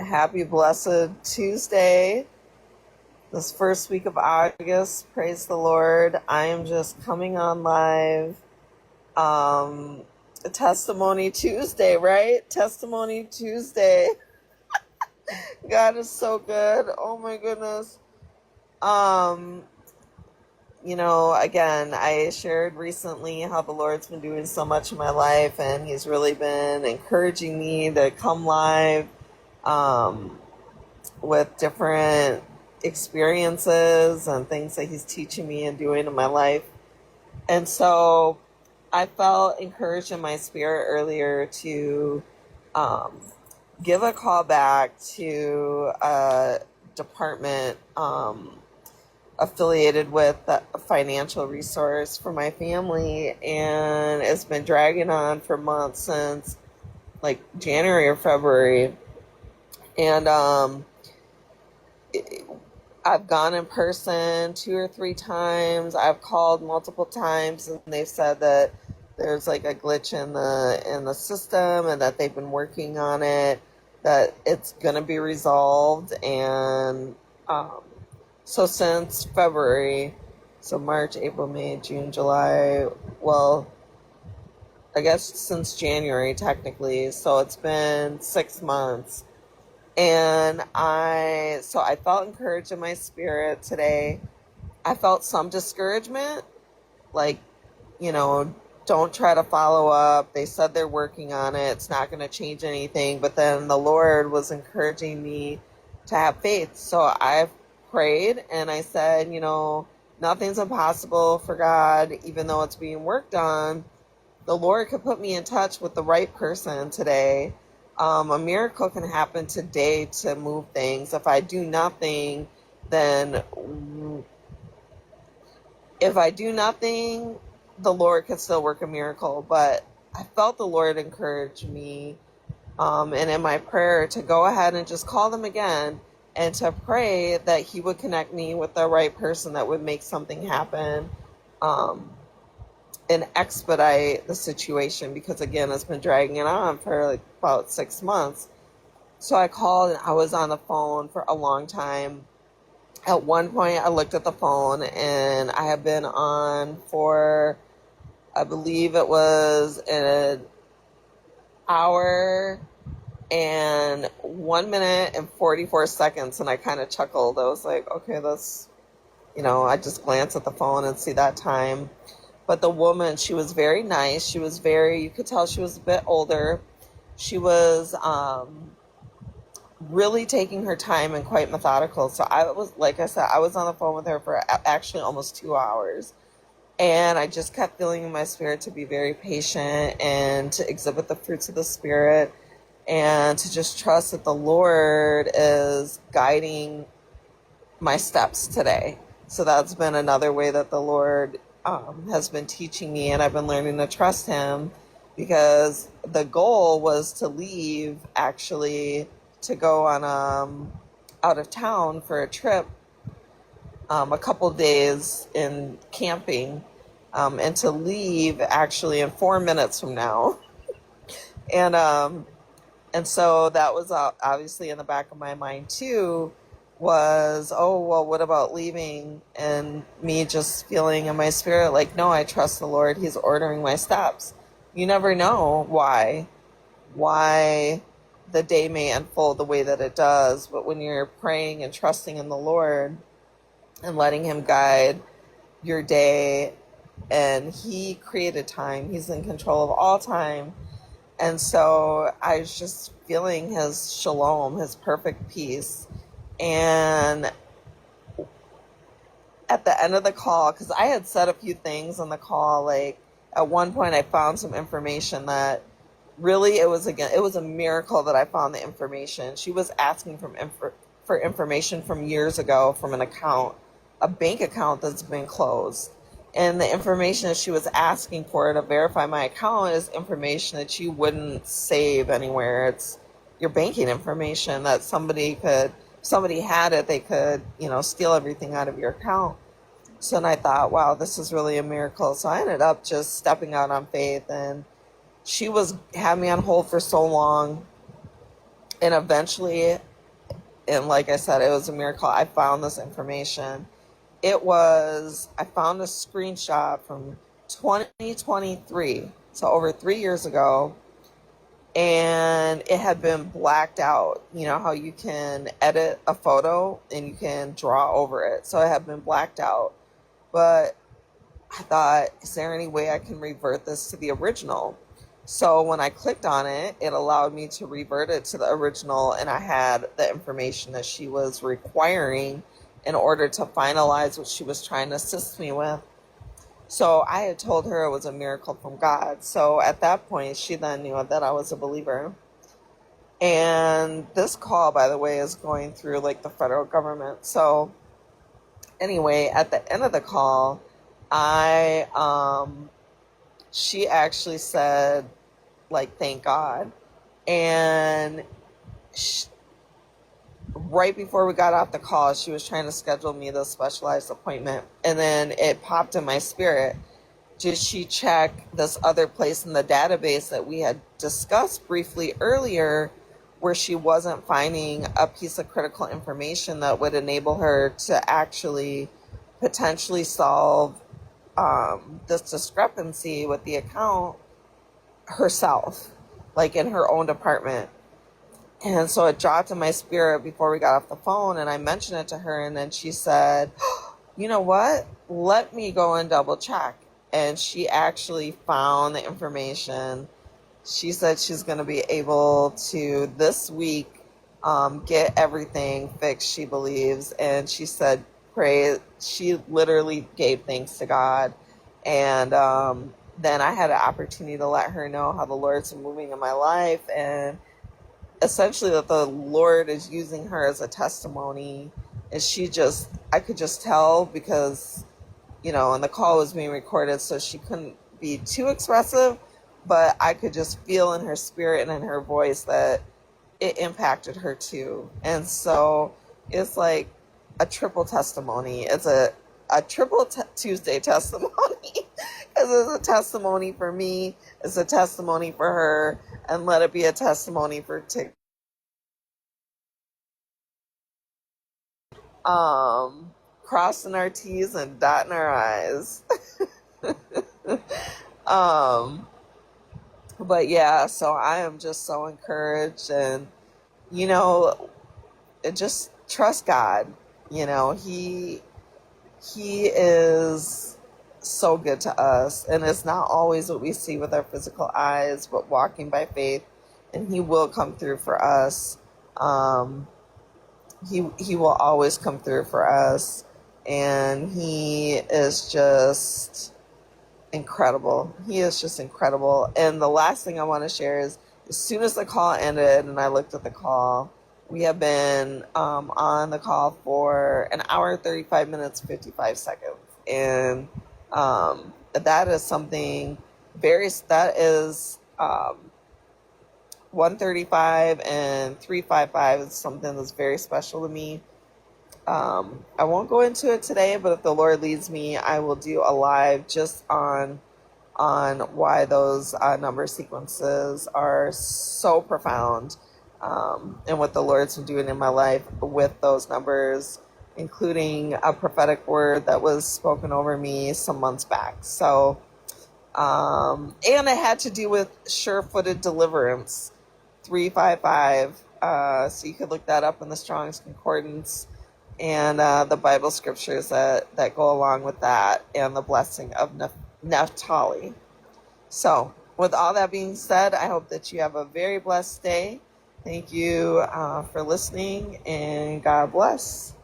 Happy blessed Tuesday, this first week of August. Praise the Lord. I am just coming on live. Um, Testimony Tuesday, right? Testimony Tuesday. God is so good. Oh my goodness. Um, again, I shared recently how the Lord's been doing so much in my life, and He's really been encouraging me to come live. With different experiences and things that He's teaching me and doing in my life. And so I felt encouraged in my spirit earlier to give a call back to a department affiliated with a financial resource for my family. And it's been dragging on for months, since like January or February. And I've gone in person 2 or 3 times. I've called multiple times, and they've said that there's like a glitch in the system, and that they've been working on it, that it's going to be resolved. And so since February, so March, April, May, June, July, well, I guess since January technically, so it's been 6 months. And I felt encouraged in my spirit today. I felt some discouragement, like, don't try to follow up. They said they're working on it. It's not going to change anything. But then the Lord was encouraging me to have faith. So I prayed and I said, nothing's impossible for God, even though it's being worked on. The Lord could put me in touch with the right person today. A miracle can happen today to move things. If I do nothing, the Lord could still work a miracle. But I felt the Lord encourage me, and in my prayer, to go ahead and just call them again, and to pray that He would connect me with the right person that would make something happen, and expedite the situation, because again, it's been dragging it on for like about 6 months. So I called, and I was on the phone for a long time. At one point, I looked at the phone, and I had been on for, I believe it was an hour and 1 minute and 44 seconds. And I kind of chuckled. I was like, okay, that's, I just glance at the phone and see that time. But the woman, she was very nice. You could tell she was a bit older. She was really taking her time and quite methodical. So like I said, I was on the phone with her for actually almost 2 hours. And I just kept feeling in my spirit to be very patient and to exhibit the fruits of the Spirit, and to just trust that the Lord is guiding my steps today. So that's been another way that the Lord has been teaching me, and I've been learning to trust Him, because the goal was to leave, actually, to go on out of town for a trip, a couple days in camping, and to leave actually in 4 minutes from now. And so that was obviously in the back of my mind too, was, oh, well, what about leaving? And me just feeling in my spirit like, no, I trust the Lord. He's ordering my steps. You never know why the day may unfold the way that it does. But when you're praying and trusting in the Lord and letting Him guide your day, and He created time, He's in control of all time. And so I was just feeling His shalom, His perfect peace. And at the end of the call, because I had said a few things on the call, like at one point I found some information that really, it was a miracle that I found the information. She was asking for information from years ago from an account, a bank account that's been closed. And the information that she was asking for to verify my account is information that you wouldn't save anywhere. It's your banking information that somebody had it, they could, steal everything out of your account. So then I thought, wow, this is really a miracle. So I ended up just stepping out on faith, and she had me on hold for so long. And eventually and like I said, it was a miracle. I found this information. I found a screenshot from 2023, so over 3 years ago, and it had been blacked out. You know how you can edit a photo and you can draw over it? So it had been blacked out. But I thought, is there any way I can revert this to the original? So when I clicked on it, it allowed me to revert it to the original, and I had the information that she was requiring in order to finalize what she was trying to assist me with. So I had told her it was a miracle from God. So at that point, she then knew that I was a believer. And this call, by the way, is going through like the federal government. So anyway, at the end of the call, she actually said, like, thank God. And right before we got off the call, she was trying to schedule me the specialized appointment. And then it popped in my spirit. Did she check this other place in the database that we had discussed briefly earlier, where she wasn't finding a piece of critical information that would enable her to actually potentially solve this discrepancy with the account herself, like in her own department? And so it dropped in my spirit before we got off the phone, and I mentioned it to her, and then she said, you know what? Let me go and double check. And she actually found the information. She said she's going to be able to this week get everything fixed, she believes. And she said, pray. She literally gave thanks to God. And then I had an opportunity to let her know how the Lord's moving in my life, and essentially that the Lord is using her as a testimony. And I could just tell, because, and the call was being recorded, so she couldn't be too expressive, but I could just feel in her spirit and in her voice that it impacted her too. And so it's like a triple testimony. It's a triple Tuesday testimony, because it's a testimony for me, it's a testimony for her, and let it be a testimony for crossing our T's and dotting our I's. But yeah, so I am just so encouraged, and just trust God. He is so good to us, and it's not always what we see with our physical eyes, but walking by faith, and He will come through for us. He will always come through for us, and He is just incredible. He is just incredible. And the last thing I want to share is, as soon as the call ended and I looked at the call, we have been on the call for an hour, 35 minutes, 55 seconds. And that is something that is 135 and 355 is something that's very special to me. I won't go into it today, but if the Lord leads me, I will do a live just on why those number sequences are so profound, and what the Lord's been doing in my life with those numbers, including a prophetic word that was spoken over me some months back. So, and it had to do with sure-footed deliverance, 355. So you could look that up in the Strong's Concordance, and the Bible scriptures that go along with that, and the blessing of Naphtali. So with all that being said, I hope that you have a very blessed day. Thank you for listening, and God bless.